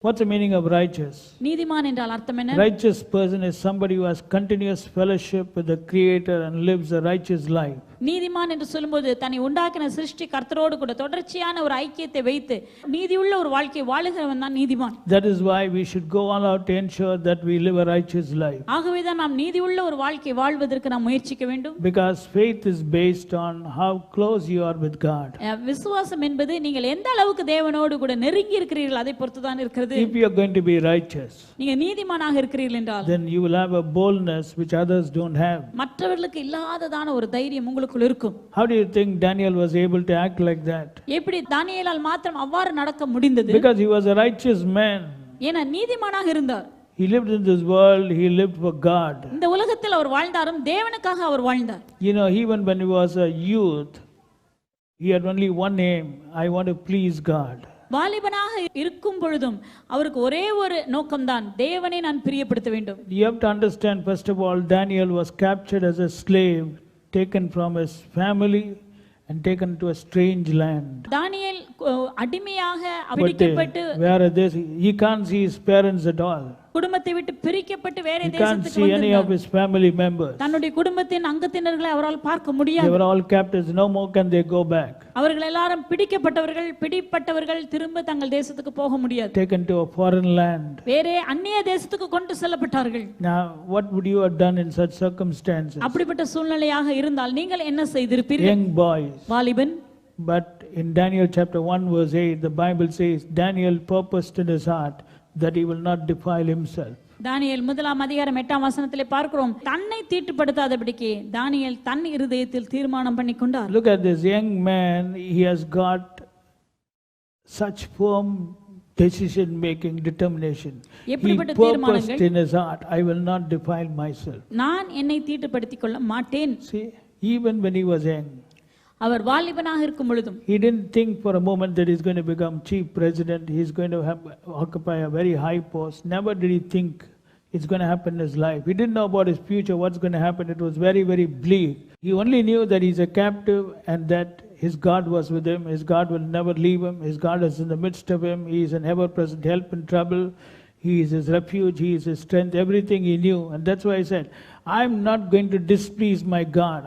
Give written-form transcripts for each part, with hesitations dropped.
What's the meaning of righteous? நீதிமான் என்றால் அர்த்தம் என்ன? Righteous person is somebody who has continuous fellowship with the Creator and lives a righteous life. நீதிமான் என்று சொல்லும்போது தன்னை உண்டாக்கின சிருஷ்டி கர்த்தரோடு கூட தொடர்ச்சியான ஒரு ஐக்கியத்தை வைத்து நீதியுள்ள ஒரு வாழ்க்கை வாழுகிறவன் தான் நீதிமான். That is why we should go all out to ensure that we live a righteous life. ஆகவே தான் நாம் நீதியுள்ள ஒரு வாழ்க்கை வாழ்வதற்கு நாம் முயற்சிக்க வேண்டும். Because faith is based on how close you are with God. விசுவாசம் என்பது நீங்கள் எந்த அளவுக்கு தேவனோடு கூட நெருங்கி இருக்கிறீர்கள் அதை பொறுத்து தான் இருக்கிறது. If you are going to be righteous, நீங்க நீதிமானாக இருக்கிறீர்கள் என்றால் then you will have a boldness which others don't have. மற்றவர்களுக்கு இல்லாததான ஒரு தைரியம் உங்களுக்கு இருக்கும். How do you think Daniel was able to act like that? எப்படி தானியேலால் மாத்திரம் அவ்வாறு நடக்க முடிந்தது? Because he was a righteous man. ஏனா நீதிமானாக இருந்தார். He lived in this world, he lived for God. இந்த உலகத்தில் அவர் வாழ்ந்தாரும் தேவனுக்காக அவர் வாழ்ந்தார். You know, even when he was a youth, he had only one aim: I want to please God. வாலிபனாக இருக்கும் பொழுதும் அவருக்கு ஒரே ஒரு நோக்கம்தான், தேவனை நான் பிரியப்படுத்த வேண்டும். You have to understand, first of all, Daniel was captured as a slave, taken from his family and taken to a strange land. தானியேல் அடிமையாக பிடிக்கப்பட்டு where this he can't see his parents at all. குடும்பத்தை விட்டு பிரிக்கப்பட்டு வேற தேசத்துக்கு வந்தார். He can't see any of his family members. தன்னுடைய குடும்பத்தின் அங்கத்தினர்களை அவரால் பார்க்க முடியாது. They were all captives. No more can they go back. அவர்கள் எல்லாரும் பிடிப்பட்டவர்கள் திரும்ப தங்கள் தேசத்துக்கு போக முடியாது. Taken to a foreign land. வேற அந்நிய தேசத்துக்கு கொண்டு செல்லப்பட்டார்கள். Now what would you have done in such circumstances? அப்படிப்பட்ட சூழ்நிலையாக இருந்தால் நீங்கள் என்ன செய்திருப்பீர்கள்? Young boys. வாலிபன். But in Daniel chapter 1 verse 8, the Bible says Daniel purposed in his heart that he will not defile himself. தானியேல் 1:8 பார்க்கிறோம், தன்னை தீட்டுப்படுத்தாதபடிக்கு தானியேல் தன் இருதயத்தில் தீர்மானம் பண்ணிக்கொண்டார். Look at this young man, he has got such firm decision making determination. He purposed in his heart, I will not defile myself. நான் என்னை தீட்டுப்படுத்திக் கொள்ள மாட்டேன். See, even when he was young, அவர் வாலிபனாக இருக்கும் பொழுதும் he didn't think for a moment that he's going to become chief president, he's going to occupy a very high post. Never did he think it's going to happen in his life. He didn't know about his future, what's going to happen. It was very, very bleak. He only knew that he's a captive and that his God was with him. His God will never leave him. His God is in the midst of him. He is an ever-present help in trouble. He is his refuge. He is his strength. Everything he knew. And that's why I said, I'm not going to displease my God.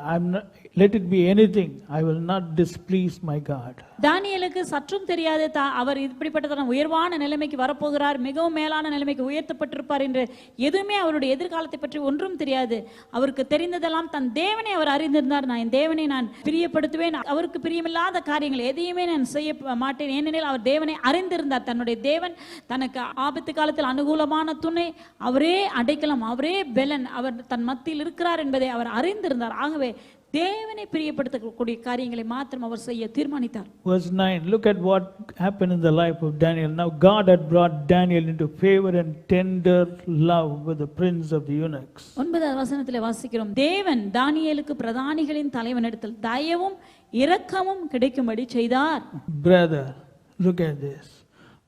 Let it be anything, I will not displease my God. தானியேலுக்கு சற்றும் தெரியாது அவர் இப்படிப்பட்ட உயர்வான நிலைமைக்கு வரப்போகிறார், மிகவும் மேலான நிலைமைக்கு உயர்த்தப்பட்டிருப்பார் என்று எதுவுமே அவருடைய எதிர்காலத்தை பற்றி ஒன்றும் தெரியாது. அவருக்கு தெரிந்ததெல்லாம் தன் தேவனை அவர் அறிந்திருந்தார். நான் என் தேவனை நான் பிரியப்படுத்துவேன், அவருக்கு பிரியமில்லாத காரியங்கள் எதையுமே நான் செய்ய மாட்டேன். ஏனெனில் அவர் தேவனை அறிந்திருந்தார். தன்னுடைய தேவன் தனக்கு ஆபத்து காலத்தில் அனுகூலமான துணை, அவரே அடைக்கலம், அவரே பெலன், அவர் தன் மத்தியில் இருக்கிறார் என்பதை அவர் அறிந்திருந்தார். ஆகவே தேவனை பிரியப்படுத்தக்கூடிய காரியங்களை மாத்திரம் அவர் செய்ய தீர்மானித்தார். Verse 9, look at what happened in the life of Daniel. Now God had brought Daniel into favor and tender love with the prince of the eunuchs. 9வது வசனத்திலே வாசிக்கிறோம், தேவன் தானியேலுக்கு பிரதானிகளின் தலைவனிடத்தில் தயவும் இரக்கமும் கிடைக்கும்படி செய்தார். Brother, look at this.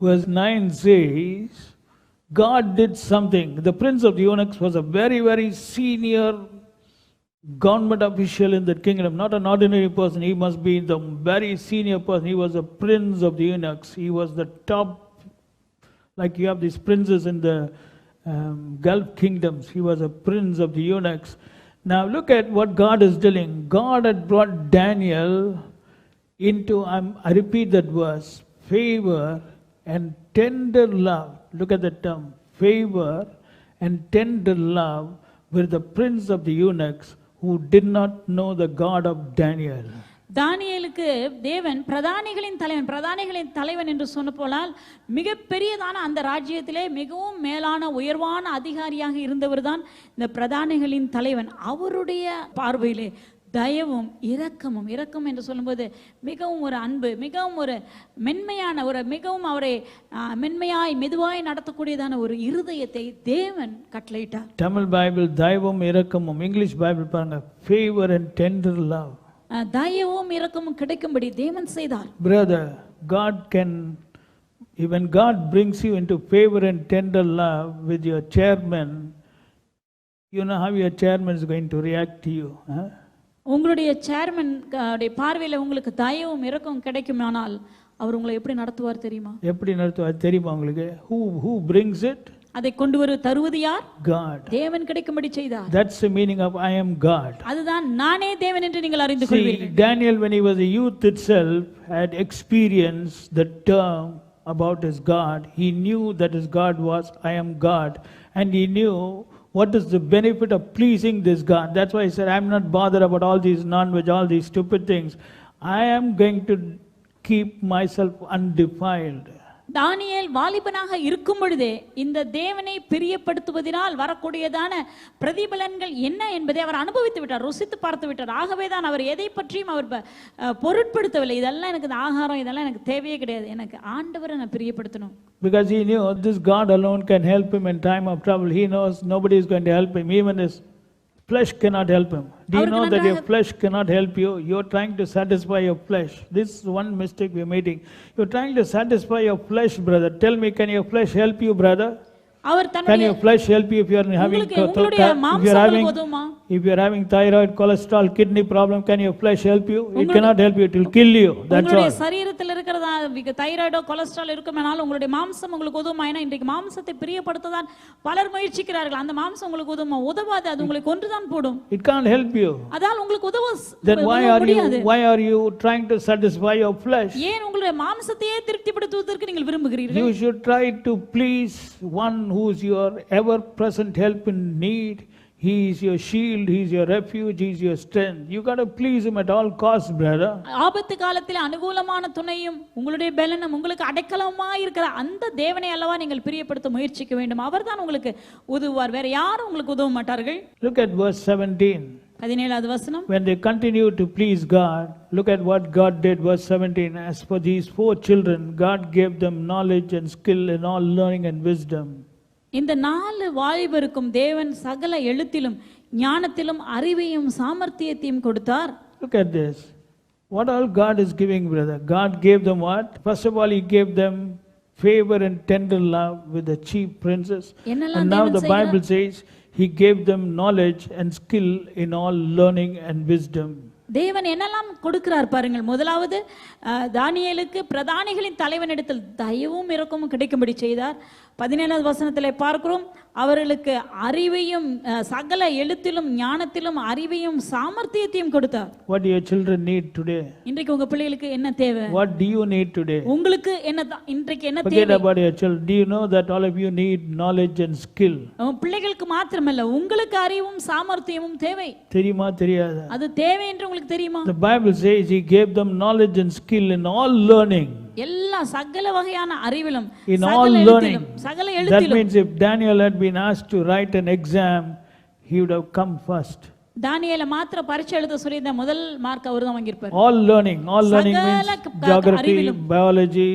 Verse 9 says God did something. The prince of the eunuchs was a very, very senior government official in the kingdom, not an ordinary person. He must be the very senior person. He was a prince of the eunuchs. He was the top, like you have these princes in the Gulf kingdoms. He was a prince of the eunuchs. Now look at what God is doing. God had brought Daniel into, I repeat that verse, favor and tender love. Look at the term, favor and tender love with the prince of the eunuchs who did not know the God of Daniel. தானியேலுக்கு தேவன் பிரதானிகளின் தலைவன் என்று சொன்ன போலால் மிக பெரியதான அந்த ராஜ்யத்திலே மிகவும் மேலான உயர்வான அதிகாரியாக இருந்தவர் தான் இந்த பிரதானிகளின் தலைவன். அவருடைய பார்வையிலே தயவும் இரக்கமும், இரக்கம் என்று சொல்லும்போது மிகவும் ஒரு அன்பு, மிகவும் ஒரு மென்மையான ஒரு மிகவும் அவரை மென்மையாய் மெதுவாய் நடத்தக்கூடியதான ஒரு இருதயத்தை தேவன் கட்டளையிட்டார். தமிழ் பைபிள் தயவும் இரக்கமும், இங்கிலீஷ் பைபிள் பாருங்க favor and tender love. தயவும் இரக்கமும் கிடைக்கும்படி தேவன் செய்தார். Brother, God can, even God brings you into favor and tender love with your chairman, you know how your chairman is going to react to you, huh? உங்களுடைய chairman பார்வையில் உங்களுக்கு தயவும் இரக்கம் கிடைக்குமானால் அவர் உங்களை எப்படி நடத்துவார் தெரியுமா? எப்படி நடத்துவார் தெரியுமா உங்களுக்கு? Who brings it? அதை கொண்டு தருவது யார்? God. தேவன் கிடைக்கும்படி செய்தார். That's the meaning of I am God. அதுதான் நானே தேவன் என்று நீங்கள் அறிந்து See, கொள்வீர்கள். Daniel, when he was a youth itself, had experienced the term about his God. He knew that his God was I am God, and he knew what is the benefit of pleasing this God. That's why he said, I'm not bothered about all these non-veg, all these stupid things. I am going to keep myself undefiled. தானியேல் வாலிபனாக இருக்கும் பொழுதே இந்த தேவனை பிரியப்படுத்துவதனால் வரக்கூடியதான பிரதிபலன்கள் என்ன என்பதை அவர் அனுபவித்து விட்டார், ருசித்து பார்த்து விட்டார். ஆகவே தான் அவர் எதை பற்றியும் அவர் பொருட்படுத்தவில்லை. இதெல்லாம் எனக்கு இந்த ஆகாரம், இதெல்லாம் எனக்கு தேவையே கிடையாது, எனக்கு ஆண்டவரை நான் பிரியப்படுத்தணும். Because he knew this God alone can help him in time of trouble. He knows nobody is going to help him. Even his flesh cannot help him. Do you know that your flesh cannot help you? You're trying to satisfy your flesh. This is one mistake we're making. You're trying to satisfy your flesh, brother. Tell me, can your flesh help you, brother? Can your flesh help you if you're having thyroid, cholesterol, kidney problem? Can your flesh help you? It cannot help you. It will kill you. That's all. சரீரத்தில் இருக்கிறதா தைராய்டோ cholesterol இருக்குமானால் உங்களுடைய மாம்சம் உங்களுக்கு உதவுமா? ஏன்னா இன்றைக்கு மாம்சத்தை பிரியப்படுத்ததான் பலர் முயற்சிக்கிறார்கள். அந்த மாம்சம் உங்களுக்கு உதவாது, அது உங்களுக்கு கொன்றுதான் போடும். It can't help you. அதால் உங்களுக்கு உதவ Then why are you trying to satisfy your flesh? ஏன் உங்களுடைய மாம்சத்தையே திருப்திப்படுத்துவதற்கு நீங்கள் விரும்புகிறீர்கள்? You should try to please one who is your ever present help in need. He is your shield, he is your refuge, he is your strength. You got to please him at all costs, brother. ஆபத்து காலத்தில் அனுகூலமான துணையும் உங்களுடைய பலனும் உங்களுக்கு அடைக்கலமாய் இருக்கிற அந்த தேவனை அல்லவா நீங்கள் பிரியப்படுத்த முயற்சிக்க வேண்டும். அவர்தான் உங்களுக்கு உதவுவார், வேற யாரும் உங்களுக்கு உதவ மாட்டார்கள். Look at verse 17. 17வது வசனம். When they continued to please God, look at what God did. Verse 17. As for these 4 children, God gave them knowledge and skill in all learning and wisdom. இந்த 4 வாலிபருக்கும் தேவன் சகல எழுத்திலும் ஞானத்திலும் அறிவையும் சாமர்த்தியத்தையும் கொடுத்தார். Look at this. What all God is giving, brother? God gave them what? First of all, he gave them favor and tender love with the chief princes. And now the Bible says he gave them knowledge and skill in all learning and wisdom. தேவன் என்னெல்லாம் கொடுக்கிறார் பாருங்கள். முதலாவது தானியேலுக்கு பிரதானிகளின் தலைவனிடத்தில் தயவும் இரக்கமும் கிடைக்கும்படி செய்தார். 17வது வசனத்திலே பார்க்கிறோம், அவர்களுக்கு அறிவையும் சகல எழுத்திலும் ஞானத்திலும் அறிவையும் சாமர்த்தியத்தையும் கொடுத்தார். What do your children need today? இன்றைக்கு உங்க பிள்ளைகளுக்கு என்ன தேவை? What do you need today? உங்களுக்கு என்ன இன்றைக்கு என்ன தேவை? Forget about your children. Do you know that all of you need knowledge and skill? பிள்ளைகளுக்கு மாத்திரமல்ல, உங்களுக்கு அறிவும் சாமர்த்தியமும் தேவை. தெரியுமா தெரியாதா? அது தேவை என்று உங்களுக்கு தெரியுமா? The Bible says he gave them knowledge and skill in all learning. எல்லா சகல வகையான அறிவிலும், in all learning. சகல எழுத்திலும். That means if Daniel had been asked to write an exam, he would have come first. தானியேல மாத்திர பரீட்சை எழுத சொல்லியிருந்த முதல் மார்க் அவர்தான் வாங்கியிருப்பார். All learning means geography, biology,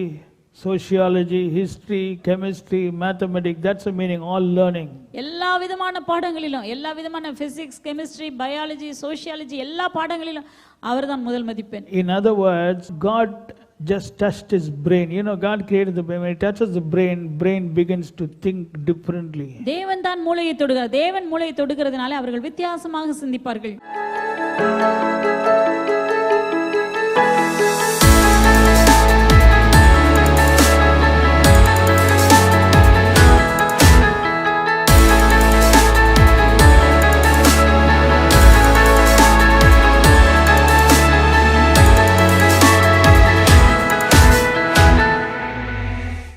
sociology, history, chemistry, mathematics. That's the meaning, all learning. எல்லா விதமான பாடங்களிலும், எல்லா விதமான பிசிக்ஸ், கெமிஸ்ட்ரி, பயாலஜி, சோஷியாலஜி எல்லா பாடங்களிலும் அவர்தான் முதல் மதிப்பெண். In other words, God just touched his brain. You know, God created the brain. When he touches the brain begins to think differently. தேவன் தான் மூளையை தொடுகிறார். தேவன் மூளையை தொடுகிறதுனால அவர்கள் வித்தியாசமாக சிந்திப்பார்கள்.